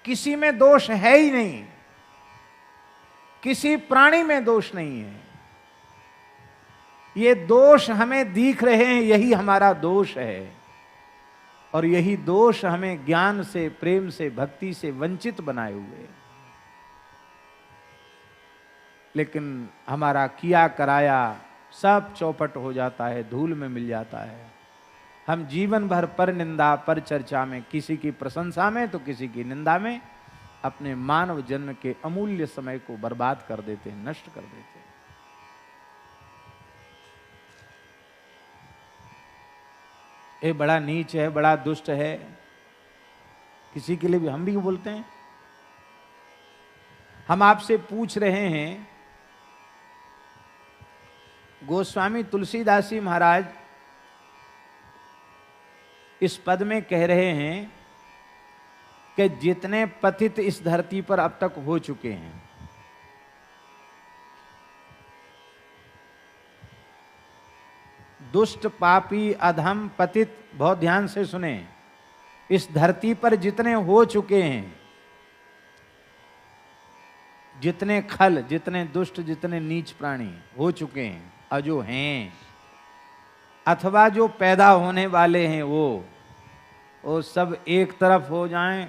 किसी में दोष है ही नहीं, किसी प्राणी में दोष नहीं है। ये दोष हमें दिख रहे हैं, यही हमारा दोष है, और यही दोष हमें ज्ञान से, प्रेम से, भक्ति से वंचित बनाए हुए। लेकिन हमारा किया कराया सब चौपट हो जाता है, धूल में मिल जाता है। हम जीवन भर पर निंदा, पर चर्चा में, किसी की प्रशंसा में तो किसी की निंदा में अपने मानव जन्म के अमूल्य समय को बर्बाद कर देते हैं, नष्ट कर देते हैं। ये बड़ा नीच है, बड़ा दुष्ट है, किसी के लिए भी हम भी बोलते हैं। हम आपसे पूछ रहे हैं, गोस्वामी तुलसीदास जी महाराज इस पद में कह रहे हैं कि जितने पतित इस धरती पर अब तक हो चुके हैं, दुष्ट, पापी, अधम, पतित, बहुत ध्यान से सुने, इस धरती पर जितने हो चुके हैं, जितने खल, जितने दुष्ट, जितने नीच प्राणी हो चुके हैं, और जो हैं अथवा जो पैदा होने वाले हैं, वो सब एक तरफ हो जाएं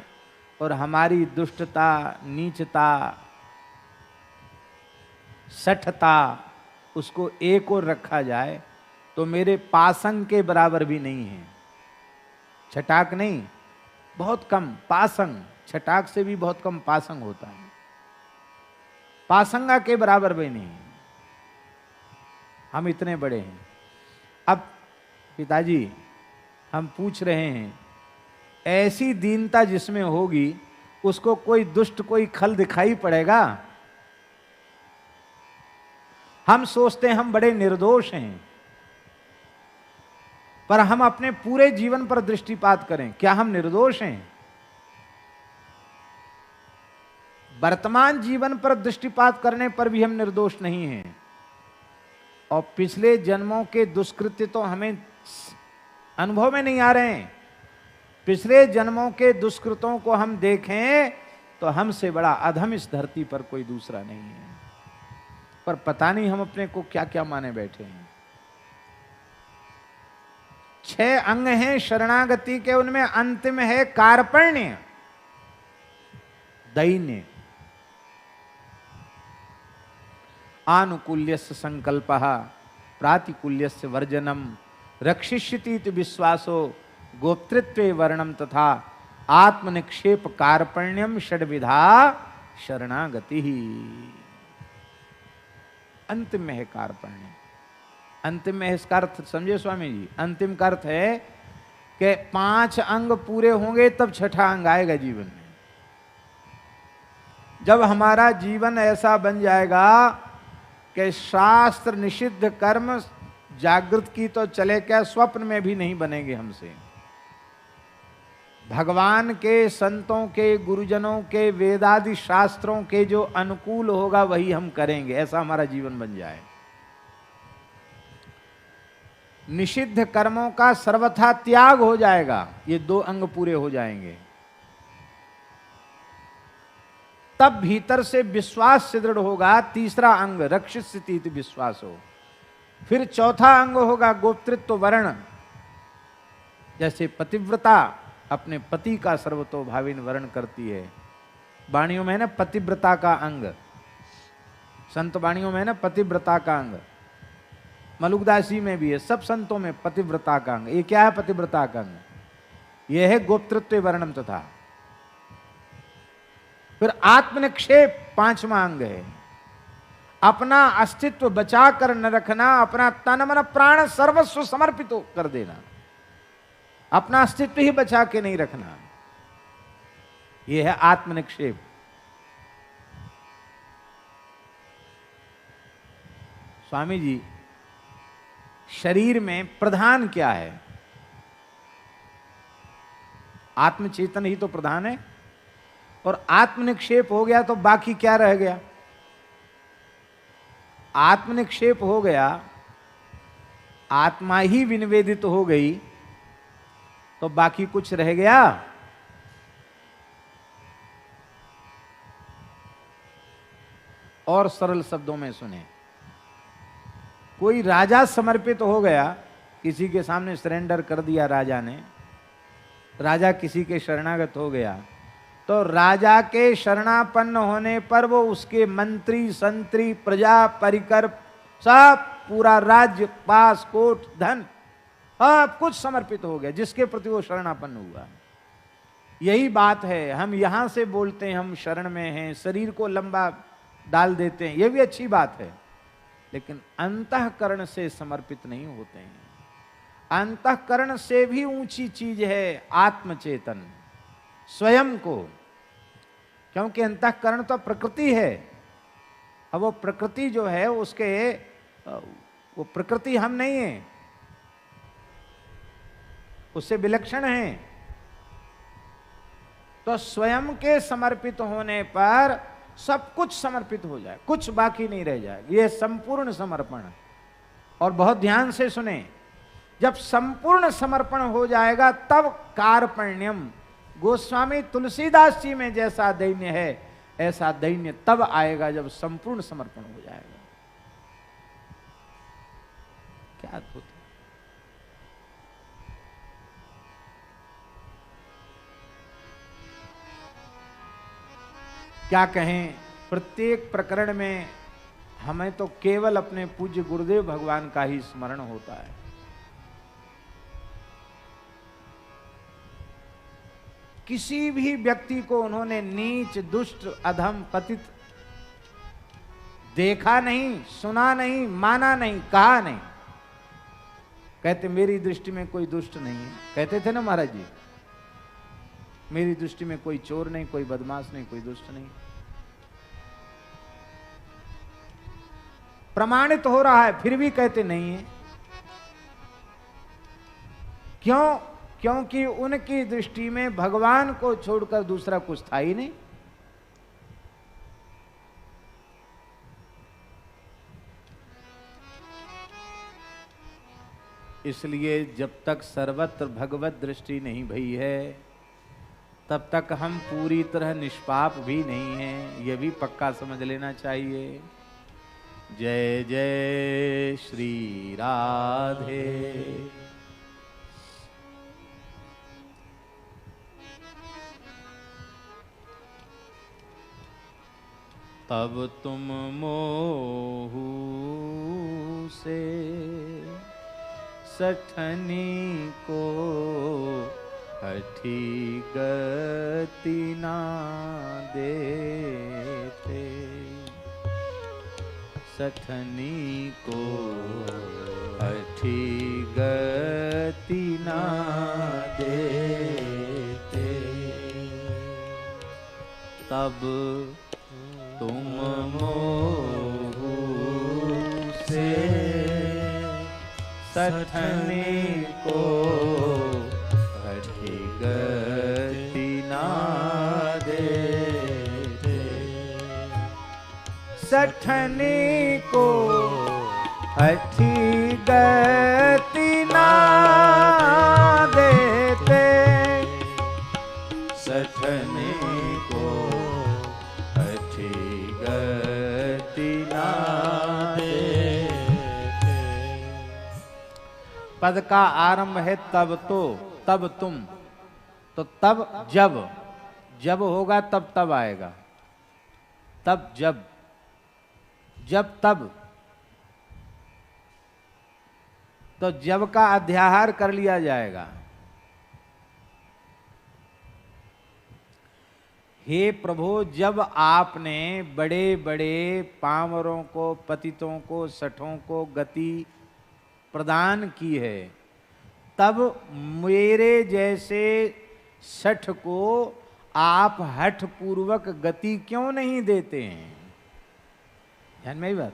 और हमारी दुष्टता, नीचता, सठता उसको एक और रखा जाए तो मेरे पासंग के बराबर भी नहीं है। छटाक नहीं, बहुत कम पासंग, छटाक से भी बहुत कम पासंग होता है, पासंगा के बराबर भी नहीं। हम इतने बड़े हैं। अब पिताजी हम पूछ रहे हैं, ऐसी दीनता जिसमें होगी उसको कोई दुष्ट, कोई खल दिखाई पड़ेगा? हम सोचते हैं हम बड़े निर्दोष हैं, पर हम अपने पूरे जीवन पर दृष्टिपात करें, क्या हम निर्दोष हैं? वर्तमान जीवन पर दृष्टिपात करने पर भी हम निर्दोष नहीं हैं, और पिछले जन्मों के दुष्कृत्य तो हमें अनुभव में नहीं आ रहे हैं। पिछले जन्मों के दुष्कृतों को हम देखें तो हमसे बड़ा अधम इस धरती पर कोई दूसरा नहीं है, पर पता नहीं हम अपने को क्या क्या माने बैठे हैं। 6 अंग हैं शरणागति के, उनमें अंतिम है कार्पण्य, दैन्य। आनुकूल्यस्य संकल्पः, प्रातिकूल्यस्य वर्जनम, रक्षिष्यति विश्वासो, गोप्तृत्वे वर्णम तथा आत्मनिक्षेप कार्पण्यम षड्विधा शरणागति। अंतिम में है कार्पण्य। अंतिम में इसका अर्थ समझे स्वामी जी, अंतिम का अर्थ है कि 5 अंग पूरे होंगे तब छठा अंग आएगा जीवन में। जब हमारा जीवन ऐसा बन जाएगा कि शास्त्र निषिद्ध कर्म जागृत की तो चले क्या, स्वप्न में भी नहीं बनेंगे हमसे। भगवान के, संतों के, गुरुजनों के, वेदादि शास्त्रों के जो अनुकूल होगा वही हम करेंगे, ऐसा हमारा जीवन बन जाए। निषिद्ध कर्मों का सर्वथा त्याग हो जाएगा, ये 2 अंग पूरे हो जाएंगे, तब भीतर से विश्वास से दृढ़ होगा। तीसरा अंग रक्षिष्यति विश्वास हो, फिर चौथा अंग होगा गोप्तृत्व वर्ण। जैसे पतिव्रता अपने पति का सर्वतोभाविन वर्ण करती है, वाणियों में है ना पतिव्रता का अंग, संत वाणियों में है ना पतिव्रता का अंग, मलुकदासी में भी है, सब संतों में पतिव्रता का अंग। ये क्या है पतिव्रता का अंग? ये है गोप्तृत्व वर्णम तथा। फिर आत्मनिक्षेप 5वां अंग है, अपना अस्तित्व बचा कर न रखना, अपना तन मन प्राण सर्वस्व समर्पित कर देना, अपना अस्तित्व ही बचा के नहीं रखना, यह है आत्मनिक्षेप। स्वामी जी, शरीर में प्रधान क्या है? आत्मचेतन ही तो प्रधान है, और आत्मनिक्षेप हो गया तो बाकी क्या रह गया? आत्मनिक्षेप हो गया, आत्मा ही विनिवेदित हो गई, तो बाकी कुछ रह गया? और सरल शब्दों में सुने। कोई राजा समर्पित हो गया, किसी के सामने सरेंडर कर दिया राजा ने, राजा किसी के शरणागत हो गया, तो राजा के शरणापन्न होने पर वो उसके मंत्री संतरी प्रजा परिकर सब पूरा राज्य पास कोट धन सब कुछ समर्पित हो गया जिसके प्रति वो शरणापन्न हुआ। यही बात है, हम यहां से बोलते हैं हम शरण में हैं, शरीर को लंबा डाल देते हैं, यह भी अच्छी बात है, लेकिन अंतःकरण से समर्पित नहीं होते हैं। अंतःकरण से भी ऊंची चीज है आत्मचेतन, स्वयं को, क्योंकि अंतःकरण तो प्रकृति है। अब वो प्रकृति जो है उसके, वो प्रकृति हम नहीं है, उससे विलक्षण है। तो स्वयं के समर्पित होने पर सब कुछ समर्पित हो जाए, कुछ बाकी नहीं रह जाए, यह संपूर्ण समर्पण। और बहुत ध्यान से सुने, जब संपूर्ण समर्पण हो जाएगा तब कार्पण्यम, गोस्वामी तुलसीदास जी में जैसा दैन्य है ऐसा दैन्य तब आएगा जब संपूर्ण समर्पण हो जाएगा। क्या अद्भुत है। क्या कहें, प्रत्येक प्रकरण में हमें तो केवल अपने पूज्य गुरुदेव भगवान का ही स्मरण होता है। किसी भी व्यक्ति को उन्होंने नीच दुष्ट अधम पतित देखा नहीं, सुना नहीं, माना नहीं, कहा नहीं। कहते मेरी दृष्टि में कोई दुष्ट नहीं है, कहते थे ना महाराज जी, मेरी दृष्टि में कोई चोर नहीं, कोई बदमाश नहीं, कोई दुष्ट नहीं। प्रमाणित हो रहा है फिर भी कहते नहीं है। क्यों? क्योंकि उनकी दृष्टि में भगवान को छोड़कर दूसरा कुछ था ही नहीं। इसलिए जब तक सर्वत्र भगवत दृष्टि नहीं भई है तब तक हम पूरी तरह निष्पाप भी नहीं हैं, यह भी पक्का समझ लेना चाहिए। जय जय श्री राधे। तब तुम मोहू से सठनी को हठी गति ना देते, सठनी को हठी गति ना देते। तब तुम मोहू से सठनी को हठी गति ना देते, सठनी को हठी गति ना देते, सठनी को हठी गति ना देते। पद का आरंभ है तब तो, तब तुम, तो तब जब, जब होगा तब तब आएगा, तब जब, जब तब, तो जब का अध्याहार कर लिया जाएगा। हे प्रभु, जब आपने बड़े बड़े पामरों को, पतितों को, सठों को गति प्रदान की है, तब मेरे जैसे सठ को आप हठ पूर्वक गति क्यों नहीं देते हैं? ध्यान में ही बात।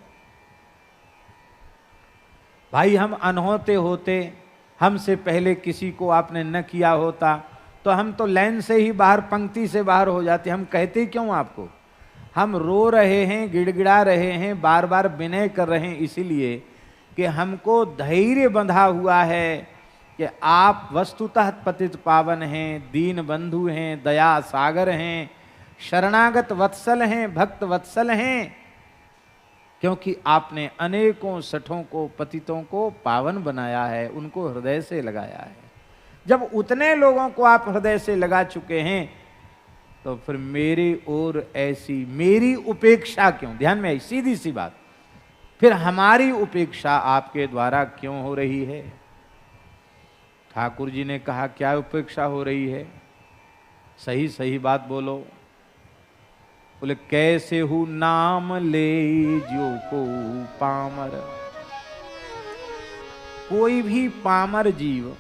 भाई हम अनहोते होते, हमसे पहले किसी को आपने न किया होता तो हम तो लाइन से ही बाहर, पंक्ति से बाहर हो जाते। हम कहते क्यों आपको? हम रो रहे हैं, गिड़गिड़ा रहे हैं, बार बार विनय कर रहे हैं, इसीलिए कि हमको धैर्य बंधा हुआ है कि आप वस्तुतः पतित पावन हैं, दीन बंधु हैं, दया सागर हैं, शरणागत वत्सल हैं, भक्त वत्सल हैं। क्योंकि आपने अनेकों सठों को, पतितों को पावन बनाया है, उनको हृदय से लगाया है। जब उतने लोगों को आप हृदय से लगा चुके हैं तो फिर मेरी ओर ऐसी मेरी उपेक्षा क्यों? ध्यान में आई सीधी सी बात, फिर हमारी उपेक्षा आपके द्वारा क्यों हो रही है? ठाकुर जी ने कहा क्या उपेक्षा हो रही है? सही सही बात बोलो। बोले कैसे हूं नाम ले जो को पामर। कोई भी पामर जीव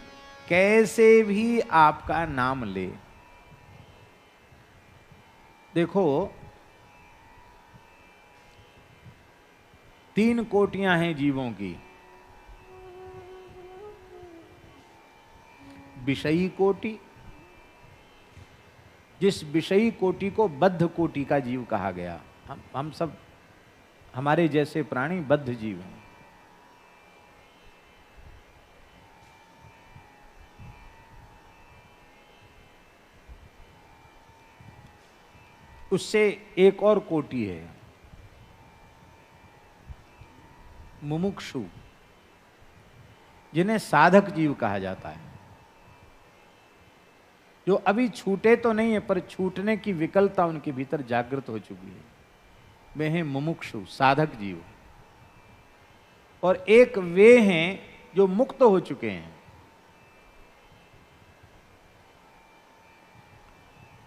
कैसे भी आपका नाम ले। देखो 3 कोटियां हैं जीवों की। विषयी कोटि, जिस विषयी कोटि को बद्ध कोटि का जीव कहा गया। हम सब हमारे जैसे प्राणी बद्ध जीव हैं। उससे एक और कोटि है मुमुक्षु, जिन्हें साधक जीव कहा जाता है, जो अभी छूटे तो नहीं है पर छूटने की विकलता उनके भीतर जागृत हो चुकी है। वे हैं मुमुक्षु, साधक जीव। और एक वे हैं जो मुक्त हो चुके हैं।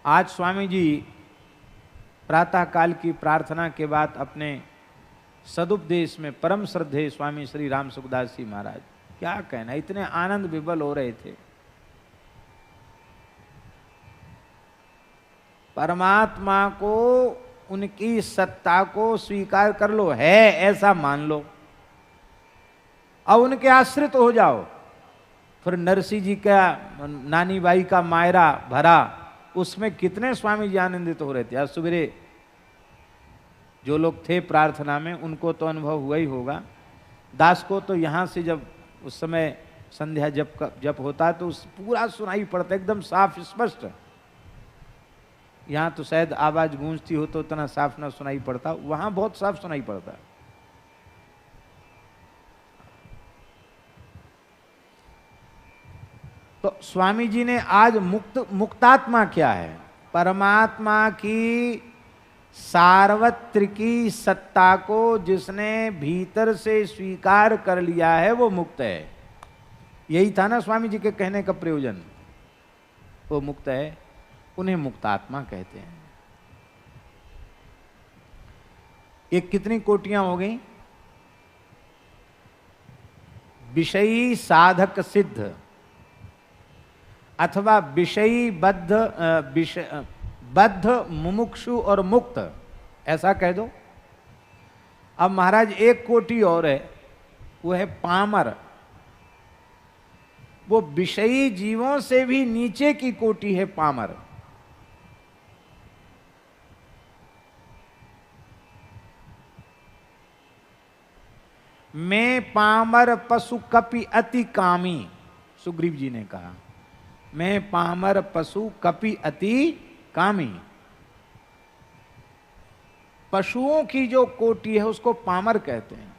आज स्वामी जी प्रातः काल की प्रार्थना के बाद अपने सदुपदेश में परम श्रद्धेय स्वामी श्री राम सुखदास जी महाराज, क्या कहना, इतने आनंद विभल हो रहे थे। परमात्मा को, उनकी सत्ता को स्वीकार कर लो, है ऐसा मान लो, अब उनके आश्रित हो जाओ। फिर नरसिंह जी का नानी बाई का मायरा भरा, उसमें कितने स्वामी जी आनंदित हो रहे थे। आज सुबह जो लोग थे प्रार्थना में उनको तो अनुभव हुआ ही होगा। दास को तो यहाँ से जब उस समय संध्या जप होता है तो उस पूरा सुनाई पड़ता, एकदम साफ स्पष्ट। यहाँ तो शायद आवाज गूंजती हो तो उतना साफ ना सुनाई पड़ता, वहां बहुत साफ सुनाई पड़ता। तो स्वामी जी ने आज मुक्तात्मा क्या है, परमात्मा की सार्वत्रिकी सत्ता को जिसने भीतर से स्वीकार कर लिया है वो मुक्त है। यही था ना स्वामी जी के कहने का प्रयोजन, वो मुक्त है, उन्हें मुक्तात्मा कहते हैं। ये कितनी कोटियां हो गई? विषयी साधक सिद्ध अथवा विषयी बद्ध मुमुक्षु और मुक्त, ऐसा कह दो। अब महाराज एक कोटि और है, वो है पामर। वो विषयी जीवों से भी नीचे की कोटि है पामर। मैं पामर पशु कपि अति कामी, सुग्रीव जी ने कहा, मैं पामर पशु कपि अति कामी। पशुओं की जो कोटि है उसको पामर कहते हैं।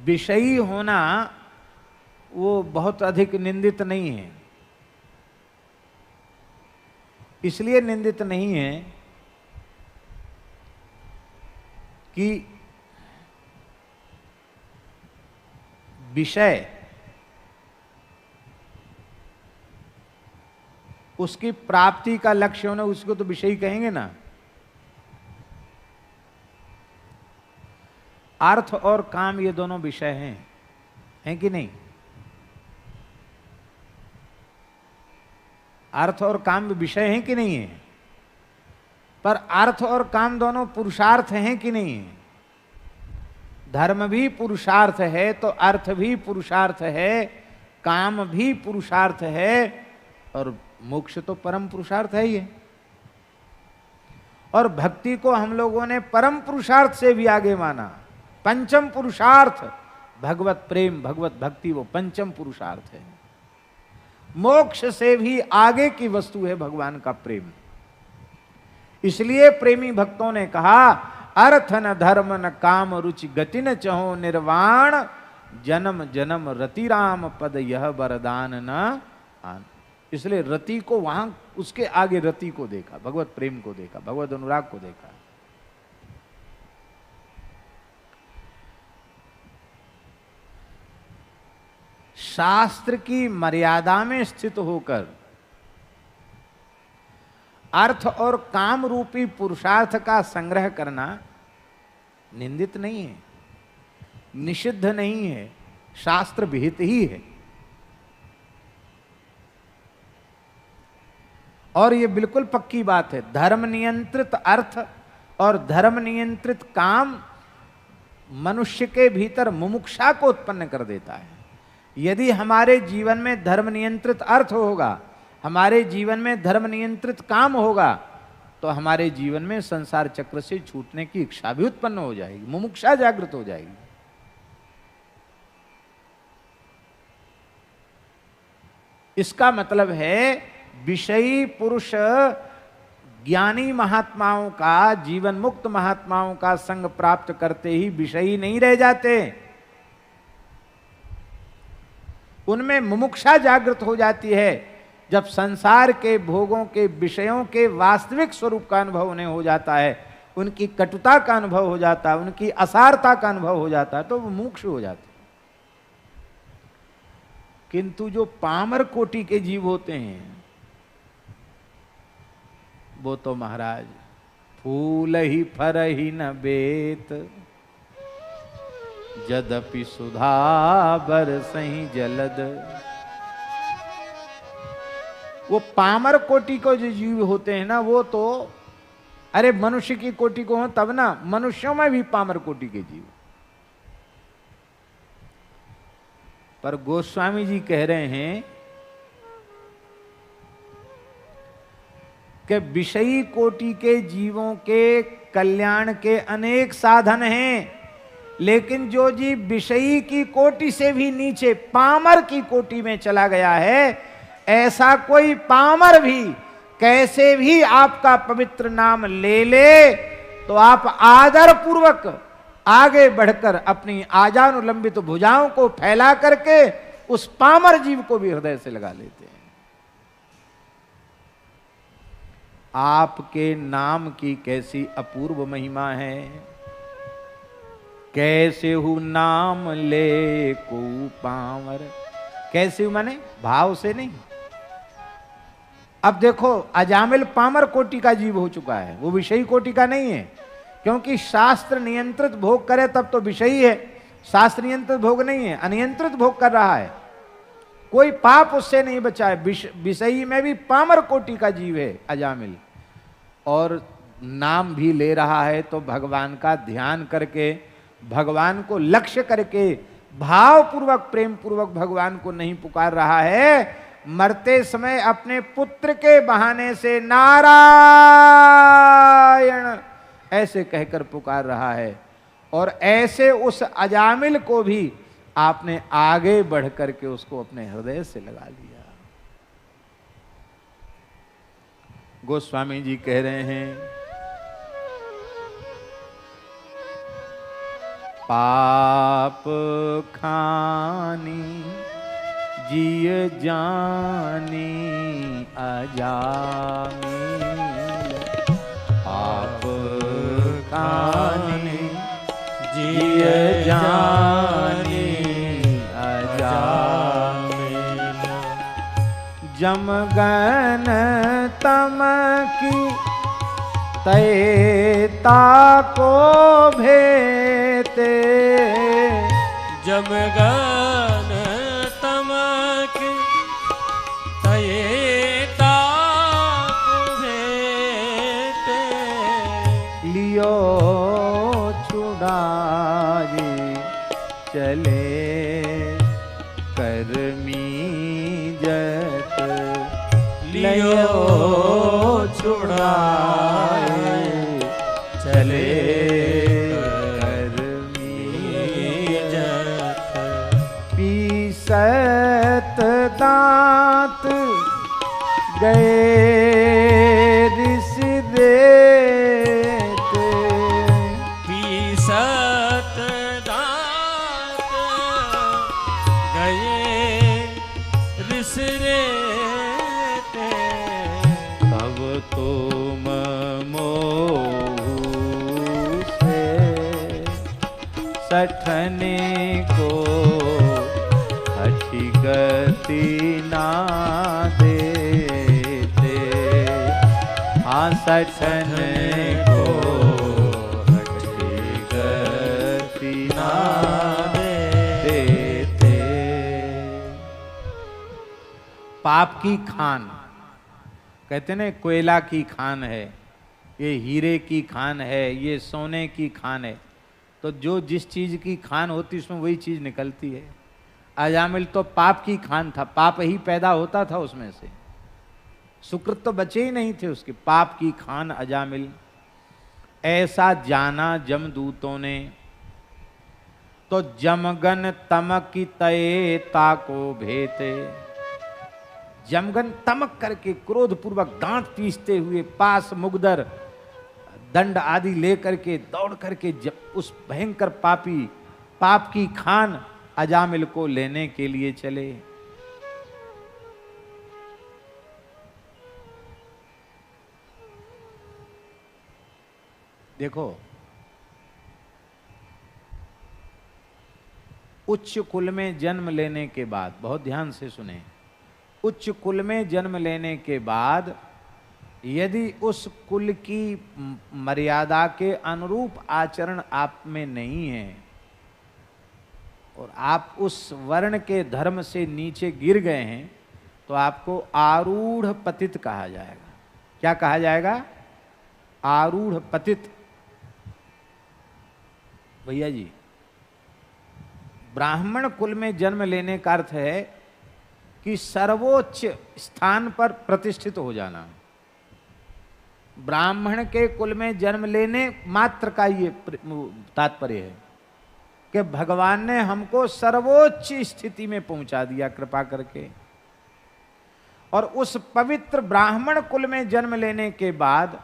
विषयी होना वो बहुत अधिक निंदित नहीं है। इसलिए निंदित नहीं है कि विषय उसकी प्राप्ति का लक्ष्य होना, उसको तो विषय कहेंगे ना। अर्थ और काम ये दोनों विषय हैं कि नहीं? अर्थ और काम विषय हैं कि नहीं है? पर अर्थ और काम दोनों पुरुषार्थ हैं कि नहीं है? धर्म भी पुरुषार्थ है तो अर्थ भी पुरुषार्थ है, काम भी पुरुषार्थ है और मोक्ष तो परम पुरुषार्थ है ही है। और भक्ति को हम लोगों ने परम पुरुषार्थ से भी आगे माना। पंचम पुरुषार्थ भगवत प्रेम, भगवत भक्ति, वो पंचम पुरुषार्थ है। मोक्ष से भी आगे की वस्तु है भगवान का प्रेम। इसलिए प्रेमी भक्तों ने कहा, अर्थ न धर्म न काम रुचि गति न चहो निर्वाण, जन्म जन्म रति राम पद यह वरदान न आन। इसलिए रति को वहां उसके आगे रति को देखा, भगवत प्रेम को देखा, भगवत अनुराग को देखा। शास्त्र की मर्यादा में स्थित होकर अर्थ और काम रूपी पुरुषार्थ का संग्रह करना निंदित नहीं है, निषिद्ध नहीं है, शास्त्र विहित ही है। और यह बिल्कुल पक्की बात है, धर्म नियंत्रित अर्थ और धर्म नियंत्रित काम मनुष्य के भीतर मुमुक्षा को उत्पन्न कर देता है। यदि हमारे जीवन में धर्म नियंत्रित अर्थ होगा, हमारे जीवन में धर्म नियंत्रित काम होगा, तो हमारे जीवन में संसार चक्र से छूटने की इच्छा भी उत्पन्न हो जाएगी, मुमुक्षा जागृत हो जाएगी। इसका मतलब है विषयी पुरुष ज्ञानी महात्माओं का, जीवन मुक्त महात्माओं का संग प्राप्त करते ही विषयी नहीं रह जाते, उनमें मुमुक्षा जागृत हो जाती है। जब संसार के भोगों के विषयों के वास्तविक स्वरूप का अनुभव उन्हें हो जाता है, उनकी कटुता का अनुभव हो जाता है, उनकी असारता का अनुभव हो जाता है, तो वो मुमुक्षु हो जाते हैं। किंतु जो पामर कोटि के जीव होते हैं, वो तो महाराज फूल ही फर ही न बेत, यद्यपि सुधा बरसहि जलद। वो पामर कोटि को जो जीव होते हैं ना, वो तो अरे मनुष्य की कोटि को हो तब ना, मनुष्यों में भी पामर कोटि के जीव। पर गोस्वामी जी कह रहे हैं कि विषयी कोटि के जीवों के कल्याण के अनेक साधन हैं, लेकिन जो जीव विषयी की कोटि से भी नीचे पामर की कोटि में चला गया है, ऐसा कोई पामर भी कैसे भी आपका पवित्र नाम ले ले, तो आप आदर पूर्वक आगे बढ़कर अपनी आजानुलंबित भुजाओं को फैला करके उस पामर जीव को भी हृदय से लगा लेते हैं। आपके नाम की कैसी अपूर्व महिमा है, कैसे हूं नाम ले को पामर। कैसे हूं माने भाव से नहीं। अब देखो, अजामिल पामर कोटि का जीव हो चुका है, वो विषयी कोटि का नहीं है, क्योंकि शास्त्र नियंत्रित भोग करे तब तो विषयी है, शास्त्र नियंत्रित भोग नहीं है, अनियंत्रित भोग कर रहा है, कोई पाप उससे नहीं बचा है। विषयी में भी पामर कोटि का जीव है अजामिल, और नाम भी ले रहा है तो भगवान का ध्यान करके, भगवान को लक्ष्य करके, भाव पूर्वक प्रेम पूर्वक भगवान को नहीं पुकार रहा है, मरते समय अपने पुत्र के बहाने से नारायण ऐसे कहकर पुकार रहा है। और ऐसे उस अजामिल को भी आपने आगे बढ़ करके उसको अपने हृदय से लगा लिया। गोस्वामी जी कह रहे हैं, पाप खानी जिय जानी अजामिल, पाप खानी जिय जानी अजामिल, जमगन तम की तैता को भेते, जमगन तम की तैता को भेते, लियो छुड़ाए चले कर्मी जत, लियो छुड़ाए चले कर्मी जत, पीसत दांत गए ऋषि दे तुम मोहु से सठने को हठी गति ना देते। हाँ सठने को हठी गति ना देते। पाप की खान कहते ने, कोयला की खान है, ये हीरे की खान है, ये सोने की खान है। तो जो जिस चीज की खान होती उसमें वही चीज निकलती है। अजामिल तो पाप की खान था, पाप ही पैदा होता था उसमें से, सुकृत तो बचे ही नहीं थे उसके। पाप की खान अजामिल, ऐसा जाना जमदूतों ने, तो जमगन तमक की तये ताको भेते। जमगन तमक करके क्रोध पूर्वक दांत पीसते हुए पास मुगदर दंड आदि लेकर के दौड़ करके उस भयंकर पापी पाप की खान अजामिल को लेने के लिए चले। देखो, उच्च कुल में जन्म लेने के बाद, बहुत ध्यान से सुने, उच्च कुल में जन्म लेने के बाद यदि उस कुल की मर्यादा के अनुरूप आचरण आप में नहीं है और आप उस वर्ण के धर्म से नीचे गिर गए हैं, तो आपको आरूढ़ पतित कहा जाएगा। क्या कहा जाएगा? आरूढ़ पतित। भैया जी, ब्राह्मण कुल में जन्म लेने का अर्थ है कि सर्वोच्च स्थान पर प्रतिष्ठित हो जाना। ब्राह्मण के कुल में जन्म लेने मात्र का ये तात्पर्य है कि भगवान ने हमको सर्वोच्च स्थिति में पहुंचा दिया कृपा करके। और उस पवित्र ब्राह्मण कुल में जन्म लेने के बाद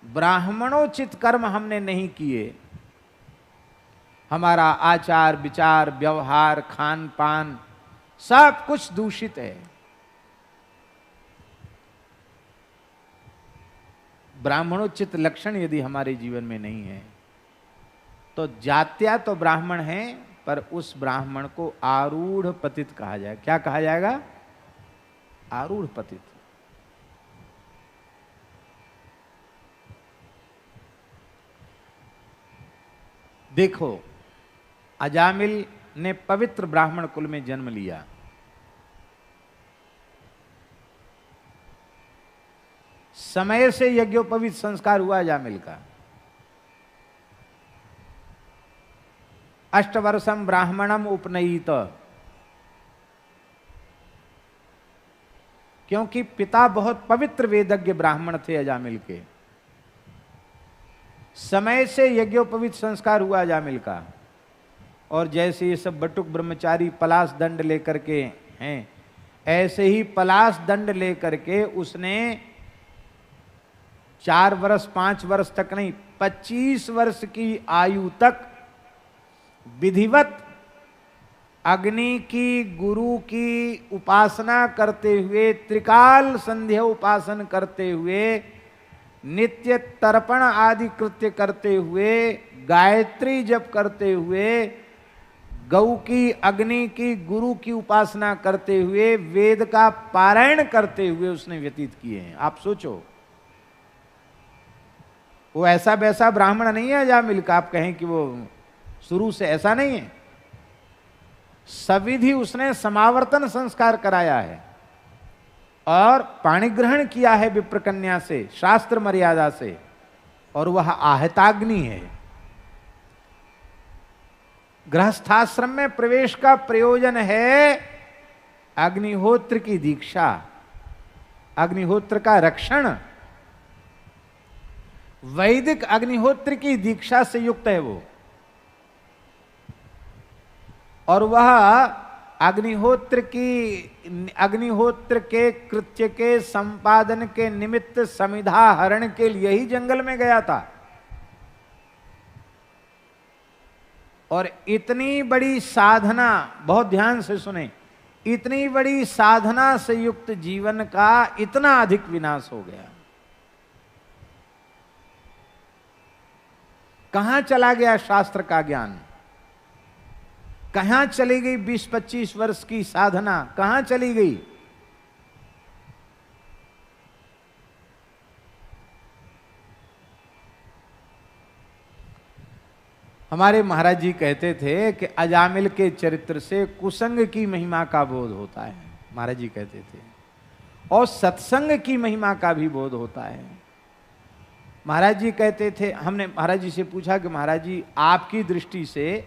ब्राह्मणोचित कर्म हमने नहीं किए, हमारा आचार विचार व्यवहार खान पान सब कुछ दूषित है। ब्राह्मणोचित लक्षण यदि हमारे जीवन में नहीं है तो जात्या तो ब्राह्मण है, पर उस ब्राह्मण को आरूढ़ पतित कहा जाए। क्या कहा जाएगा? आरूढ़ पतित। देखो, अजामिल ने पवित्र ब्राह्मण कुल में जन्म लिया। समय से यज्ञोपवीत संस्कार हुआ अजामिल का। 8 वर्षम ब्राह्मणम उपनयित, क्योंकि पिता बहुत पवित्र वेदज्ञ ब्राह्मण थे अजामिल के। समय से यज्ञोपवीत संस्कार हुआ अजामिल का। और जैसे ये सब बटुक ब्रह्मचारी पलाश दंड लेकर के हैं, ऐसे ही पलाश दंड लेकर के उसने 4 वर्ष 5 वर्ष तक नहीं, 25 वर्ष की आयु तक विधिवत अग्नि की गुरु की उपासना करते हुए, त्रिकाल संध्या उपासन करते हुए, नित्य तर्पण आदि कृत्य करते हुए, गायत्री जप करते हुए, गौ की अग्नि की गुरु की उपासना करते हुए, वेद का पारायण करते हुए उसने व्यतीत किए हैं। आप सोचो, वो ऐसा वैसा ब्राह्मण नहीं है अजामिल का, आप कहें कि वो शुरू से ऐसा नहीं है। सविधि उसने समावर्तन संस्कार कराया है और पाणिग्रहण किया है विप्रकन्या से, शास्त्र मर्यादा से, और वह आहताग्नि है। गृहस्थाश्रम में प्रवेश का प्रयोजन है अग्निहोत्र की दीक्षा, अग्निहोत्र का रक्षण। वैदिक अग्निहोत्र की दीक्षा से युक्त है वो, और वह अग्निहोत्र के कृत्य के संपादन के निमित्त समिधा हरण के लिए ही जंगल में गया था। और इतनी बड़ी साधना, बहुत ध्यान से सुने, इतनी बड़ी साधना से युक्त जीवन का इतना अधिक विनाश हो गया। कहां चला गया शास्त्र का ज्ञान? कहां चली गई 20-25 वर्ष की साधना? कहां चली गई? हमारे महाराज जी कहते थे कि अजामिल के चरित्र से कुसंग की महिमा का बोध होता है, महाराज जी कहते थे, और सत्संग की महिमा का भी बोध होता है। महाराज जी कहते थे, हमने महाराज जी से पूछा कि महाराज जी आपकी दृष्टि से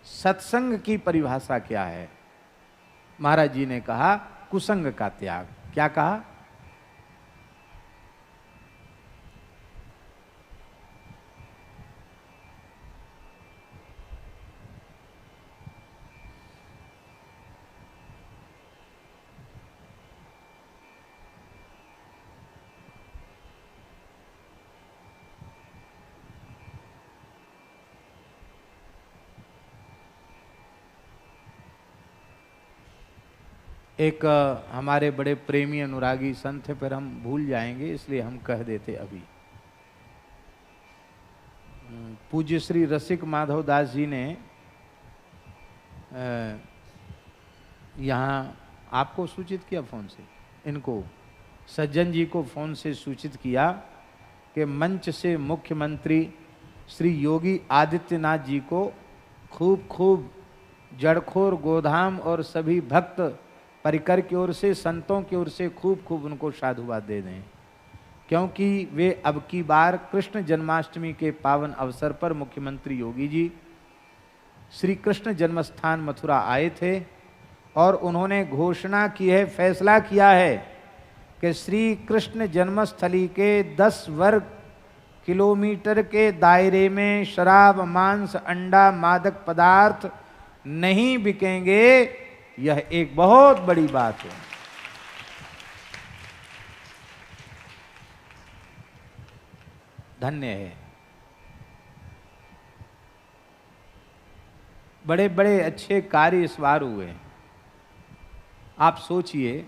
सत्संग की परिभाषा क्या है? महाराज जी ने कहा कुसंग का त्याग। क्या कहा? एक हमारे बड़े प्रेमी अनुरागी संत है, पर हम भूल जाएंगे इसलिए हम कह देते अभी। पूज्य श्री रसिक माधव दास जी ने यहाँ आपको सूचित किया फोन से, इनको सज्जन जी को फोन से सूचित किया कि मंच से मुख्यमंत्री श्री योगी आदित्यनाथ जी को खूब खूब जड़खोर गोधाम और सभी भक्त परिकर की ओर से, संतों की ओर से खूब खूब उनको साधुवाद दे दें, क्योंकि वे अब की बार कृष्ण जन्माष्टमी के पावन अवसर पर मुख्यमंत्री योगी जी श्री कृष्ण जन्मस्थान मथुरा आए थे और उन्होंने घोषणा की है, फैसला किया है कि श्री कृष्ण जन्मस्थली के 10 वर्ग किलोमीटर के दायरे में शराब, मांस, अंडा, मादक पदार्थ नहीं बिकेंगे। यह एक बहुत बड़ी बात है। धन्य है। बड़े बड़े अच्छे कार्य इस बार हुए। आप सोचिए,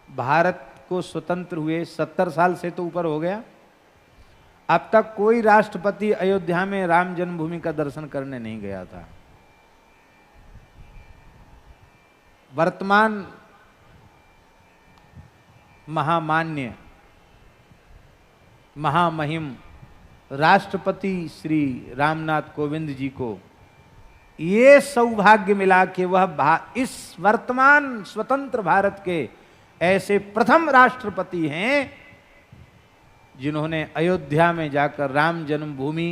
भारत को स्वतंत्र हुए 70 साल से तो ऊपर हो गया, अब तक कोई राष्ट्रपति अयोध्या में राम जन्मभूमि का दर्शन करने नहीं गया था। वर्तमान महामान्य महामहिम राष्ट्रपति श्री रामनाथ कोविंद जी को ये सौभाग्य मिला कि वह इस वर्तमान स्वतंत्र भारत के ऐसे प्रथम राष्ट्रपति हैं जिन्होंने अयोध्या में जाकर राम जन्मभूमि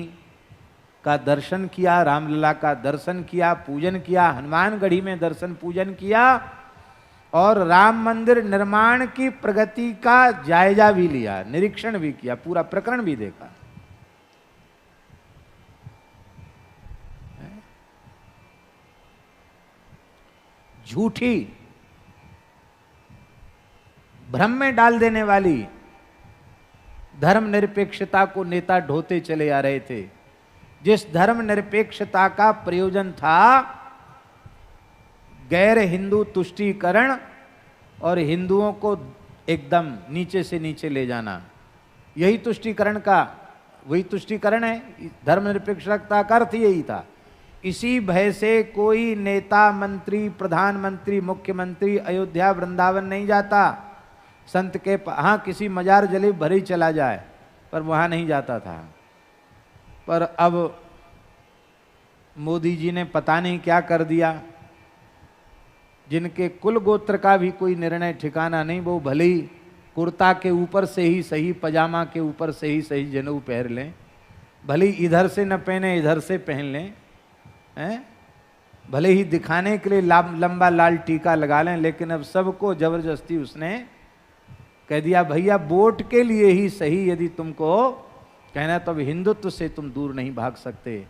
का दर्शन किया, रामलला का दर्शन किया, पूजन किया, हनुमानगढ़ी में दर्शन पूजन किया और राम मंदिर निर्माण की प्रगति का जायजा भी लिया, निरीक्षण भी किया, पूरा प्रकरण भी देखा। झूठी भ्रम में डाल देने वाली धर्मनिरपेक्षता को नेता ढोते चले आ रहे थे, जिस धर्मनिरपेक्षता का प्रयोजन था गैर हिंदू तुष्टीकरण और हिंदुओं को एकदम नीचे से नीचे ले जाना। यही तुष्टीकरण का, वही तुष्टीकरण है, धर्मनिरपेक्षता का अर्थ यही था। इसी भय से कोई नेता, मंत्री, प्रधानमंत्री, मुख्यमंत्री अयोध्या वृंदावन नहीं जाता। संत के हाँ किसी मजार जली भरी चला जाए, पर वहाँ नहीं जाता था। पर अब मोदी जी ने पता नहीं क्या कर दिया, जिनके कुल गोत्र का भी कोई निर्णय ठिकाना नहीं, वो भले ही कुर्ता के ऊपर से ही सही, पजामा के ऊपर से ही सही जनेऊ पहन लें, भले ही इधर से न पहने इधर से पहन लें, हैं, भले ही दिखाने के लिए लंबा लाल टीका लगा लें, लेकिन अब सबको जबरदस्ती उसने कह दिया भैया वोट के लिए ही सही, यदि तुमको कहना तो अब हिंदुत्व से तुम दूर नहीं भाग सकते।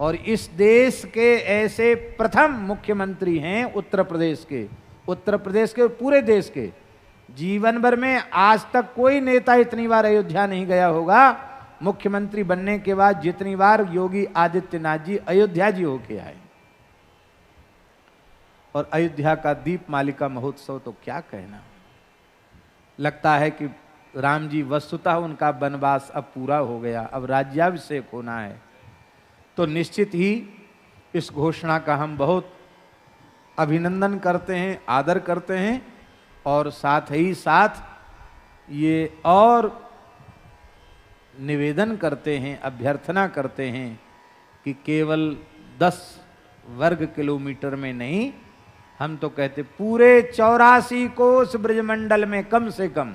और इस देश के ऐसे प्रथम मुख्यमंत्री हैं उत्तर प्रदेश के पूरे देश के, जीवन भर में आज तक कोई नेता इतनी बार अयोध्या नहीं गया होगा मुख्यमंत्री बनने के बाद जितनी बार योगी आदित्यनाथ जी अयोध्या जी होके आए। और अयोध्या का दीप मालिका महोत्सव तो क्या कहना, लगता है कि राम जी वस्तुतः उनका वनवास अब पूरा हो गया, अब राज्याभिषेक होना है, तो निश्चित ही इस घोषणा का हम बहुत अभिनंदन करते हैं, आदर करते हैं, और साथ ही साथ ये और निवेदन करते हैं, अभ्यर्थना करते हैं कि केवल 10 वर्ग किलोमीटर में नहीं, हम तो कहते पूरे 84 कोस ब्रजमंडल में कम से कम,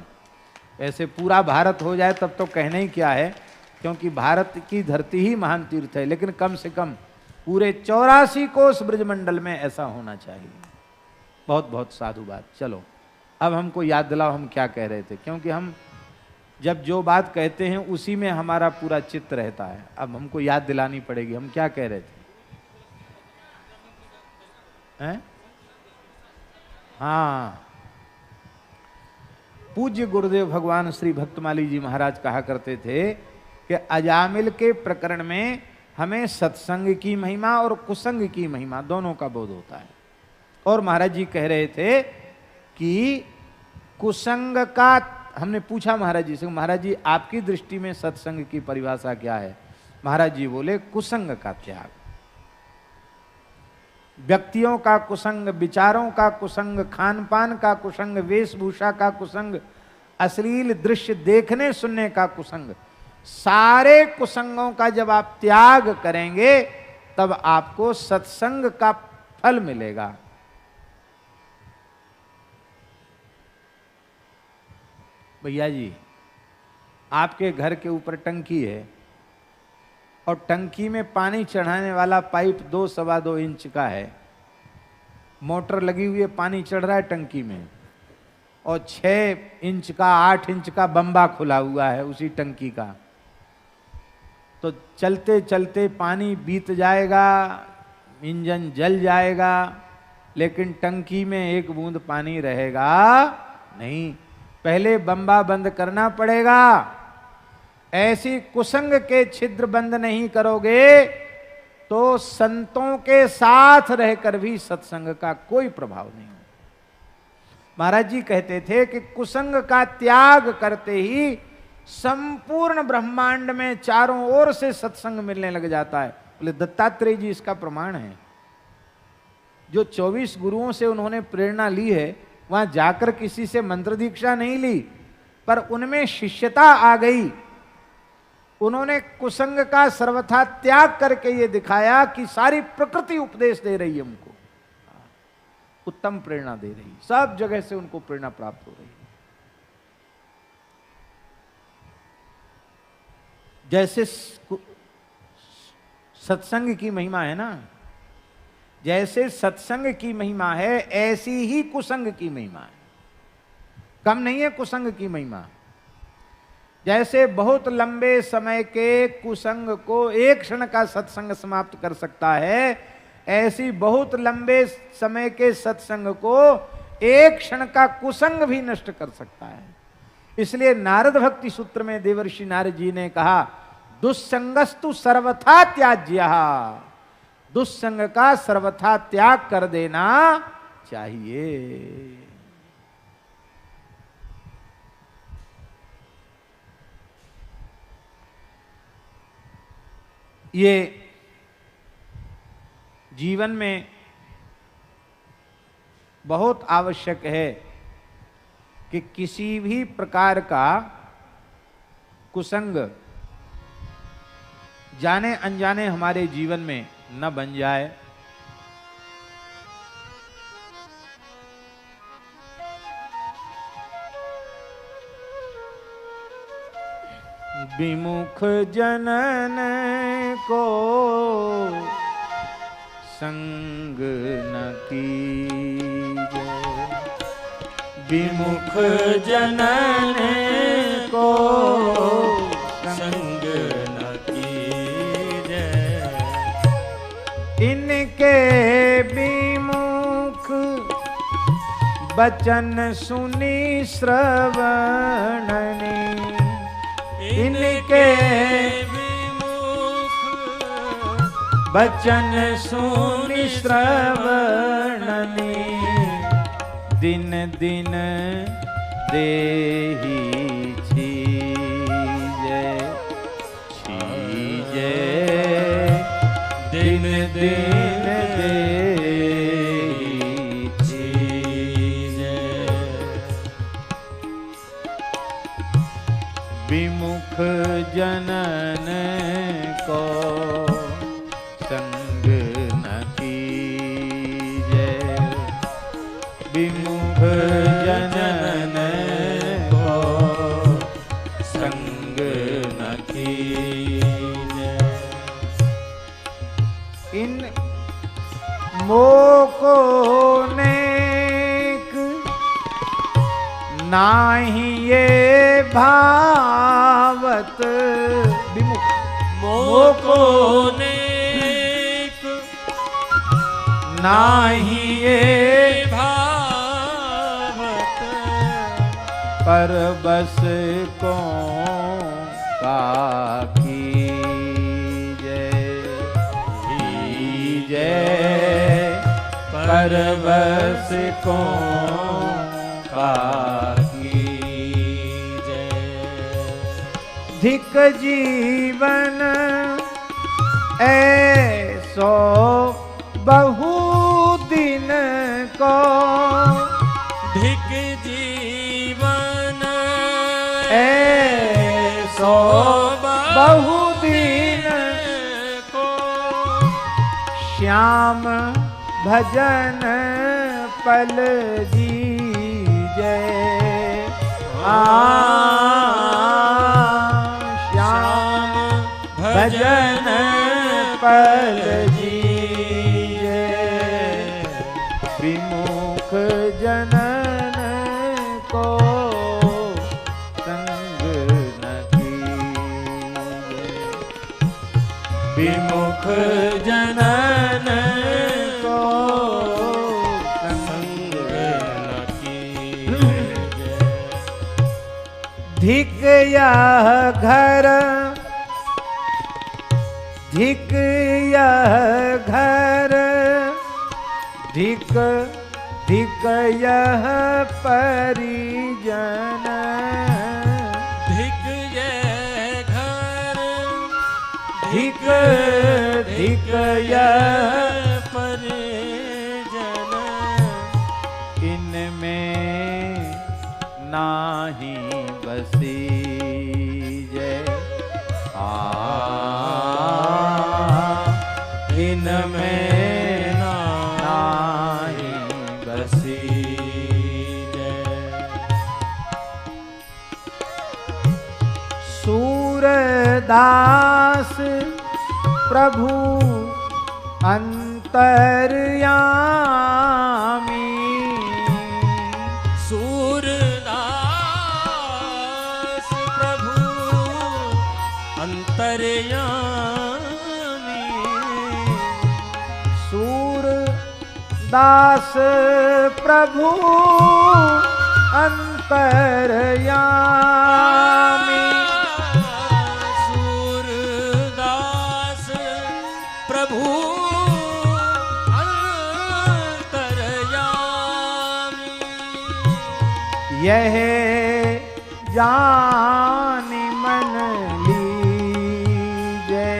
ऐसे पूरा भारत हो जाए तब तो कहना ही क्या है, क्योंकि भारत की धरती ही महान तीर्थ है, लेकिन कम से कम पूरे 84 कोस ब्रजमंडल में ऐसा होना चाहिए। बहुत बहुत साधु बात। चलो अब हमको याद दिलाओ हम क्या कह रहे थे, क्योंकि हम जब जो बात कहते हैं उसी में हमारा पूरा चित्त रहता है। अब हमको याद दिलानी पड़ेगी हम क्या कह रहे थे। हैं? हाँ, पूज्य गुरुदेव भगवान श्री भक्तमाली जी महाराज कहा करते थे कि अजामिल के प्रकरण में हमें सत्संग की महिमा और कुसंग की महिमा दोनों का बोध होता है। और महाराज जी कह रहे थे कि कुसंग का, हमने पूछा महाराज जी से, महाराज जी आपकी दृष्टि में सत्संग की परिभाषा क्या है। महाराज जी बोले कुसंग का त्याग, व्यक्तियों का कुसंग, विचारों का कुसंग, खान पान का कुसंग, वेशभूषा का कुसंग, अश्लील दृश्य देखने सुनने का कुसंग, सारे कुसंगों का जब आप त्याग करेंगे तब आपको सत्संग का फल मिलेगा। भैया जी आपके घर के ऊपर टंकी है और टंकी में पानी चढ़ाने वाला पाइप 2-2.25 इंच का है, मोटर लगी हुई है, पानी चढ़ रहा है टंकी में, और 6 इंच का 8 इंच का बम्बा खुला हुआ है उसी टंकी का, तो चलते चलते पानी बीत जाएगा, इंजन जल जाएगा, लेकिन टंकी में एक बूंद पानी रहेगा नहीं, पहले बम्बा बंद करना पड़ेगा। ऐसी कुसंग के छिद्र बंद नहीं करोगे तो संतों के साथ रहकर भी सत्संग का कोई प्रभाव नहीं हो। महाराज जी कहते थे कि कुसंग का त्याग करते ही संपूर्ण ब्रह्मांड में चारों ओर से सत्संग मिलने लग जाता है। बोले दत्तात्रेय जी इसका प्रमाण है। जो 24 गुरुओं से उन्होंने प्रेरणा ली है, वहां जाकर किसी से मंत्र दीक्षा नहीं ली, पर उनमें शिष्यता आ गई। उन्होंने कुसंग का सर्वथा त्याग करके ये दिखाया कि सारी प्रकृति उपदेश दे रही है हमको, उत्तम प्रेरणा दे रही, सब जगह से उनको प्रेरणा प्राप्त हो रही है। जैसे सत्संग की महिमा है ना, जैसे सत्संग की महिमा है ऐसी ही कुसंग की महिमा है, कम नहीं है कुसंग की महिमा। जैसे बहुत लंबे समय के कुसंग को एक क्षण का सत्संग समाप्त कर सकता है, ऐसी बहुत लंबे समय के सत्संग को एक क्षण का कुसंग भी नष्ट कर सकता है। इसलिए नारद भक्ति सूत्र में देवर्षि नारद जी ने कहा, दुस्संगस्तु सर्वथा त्याज्यः, दुस्संग का सर्वथा त्याग कर देना चाहिए। ये जीवन में बहुत आवश्यक है कि किसी भी प्रकार का कुसंग जाने अनजाने हमारे जीवन में न बन जाए। विमुख जनन को संग न कीजे, विमुख जनन को संग न कीजे, इनके विमुख बचन सुनी श्रवणनी, इनके विमुख बचन सुनि श्रवणनी, दिन दिन देहि छीजे छीजे दिन दिन देहि छीजे विमुख जनन को संग न कीजे विमुख जनन को संग न कीजे इन मोको नेक नाही ये भावत विमुख मोको नेक नाही ये भावत पर बस को कीजे कीजे पर बस को कीजे धिक जीवन ऐसो बहु दिन को धिक जीवन ऐसो बहु दिन को श्याम भजन पल जीजे श्याम भजन पल जीजे विमुख जनन को संग न कीजे विमुख जनन को संग न कीजे धिक यह घर धिक यह घर धिक धिक यह परिजन धिक ये घर धिक धिक यह परिजन इनमें नाही बसी जय इनमें नाही बसी जय सूरदास प्रभु अंतर्यामी सूरदास प्रभु अंतर्यामी सूरदास प्रभु अंतर्यामी सूरदास प्रभु अंतर्यामी यह जानि मन लीजे